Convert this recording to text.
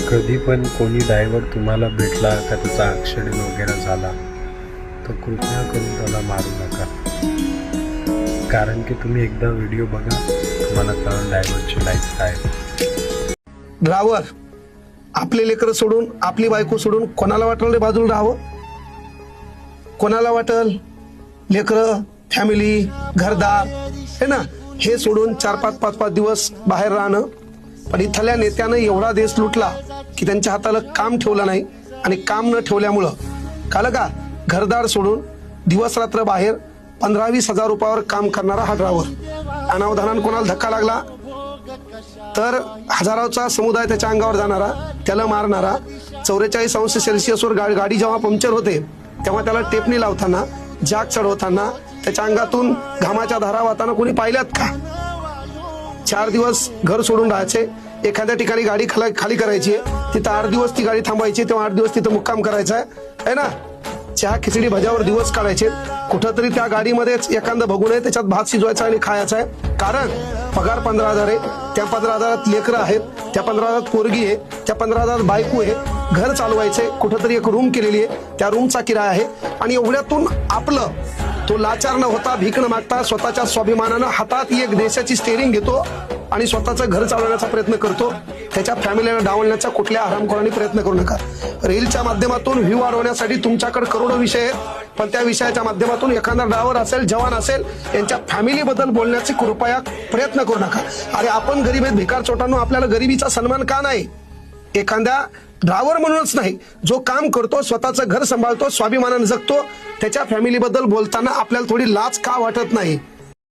कधी पण कोणी ड्रायव्हर तुम्हाला भेटला का त्याचा ॲक्सिडेंट वगैरे झाला तर कृपया करून त्याला मारू नका. कारण की तुम्ही एकदा व्हिडिओ बघा, तुम्हाला कळेल ड्रायव्हरची लाईफ काय. ड्रायव्हर आपले लेकरं सोडून, आपली बायको सोडून कोणाला वाटलं रे बाजूला राहावं? कोणाला वाटल? लेकरं, फॅमिली, घरदार है ना, हे सोडून 4-5 दिवस बाहेर राहणं. पण इथल्या नेत्यानं एवढा देश लुटला की त्यांच्या हाताला काम ठेवलं नाही. आणि काम न ठेवल्यामुळं काल का घरदार सोडून दिवस रात्र बाहेर 15-20 हजार रुपयावर काम करणारा हा ड्रायव्हर. अनावधानानं कोणाला धक्का लागला तर हजाराचा समुदाय त्याच्या अंगावर जाणारा, त्याला मारणारा. 44°C गाडी जेव्हा पंक्चर होते तेव्हा त्याला टेपणी लावताना, जाग चढवताना, त्याच्या अंगातून घामाच्या धारा वाहताना कोणी पाहिल्यात का? 4 दिवस घर सोडून राहायचे, एखाद्या ठिकाणी गाडी खाली करायची, तिथं 8 दिवस ती गाडी थांबायची, तेव्हा 8 दिवस तिथं मुक्काम करायचा आहे ना. चहा खिचडी भज्यावर दिवस काढायचे. कुठंतरी त्या गाडीमध्येच एखादं बघू नये, त्याच्यात भात शिजवायचा आणि खायचा आहे. कारण पगार 15,000 आहे, त्या 15,000 लेकरं आहेत, त्या 15,000 पोरगी आहे, त्या 15,000 बायको आहे. घर चालवायचंय, कुठंतरी एक रूम केलेली आहे, त्या रूमचा किराया आहे. आणि एवढ्यातून आपलं तो लाचार न होता, भीक न मागता स्वतःच्या स्वाभिमानानं हातात एक देशाची स्टेरिंग घेतो आणि स्वतःचं घर चालवण्याचा प्रयत्न करतो. त्याच्या फॅमिलीला डावलण्याचा कुठल्या हरामखोरांनी प्रयत्न करू नका. रीलच्या माध्यमातून व्ह्यू वाढवण्यासाठी तुमच्याकडे करोडो विषय आहेत, पण त्या विषयाच्या माध्यमातून एखादा ड्रायव्हर असेल, जवान असेल, यांच्या फॅमिलीबद्दल बोलण्याचे कृपया प्रयत्न करू नका. अरे आपण गरीब आहेत, भिकार चोटांनो, आपल्याला गरिबीचा सन्मान का नाही? एखाद्या ड्रायव्हर म्हणूनच नाही, जो काम करतो, स्वतःचं घर सांभाळतो, स्वाभिमानानं जगतो, त्याच्या फॅमिलीबद्दल बोलताना आपल्याला थोडी लाज का वाटत नाही?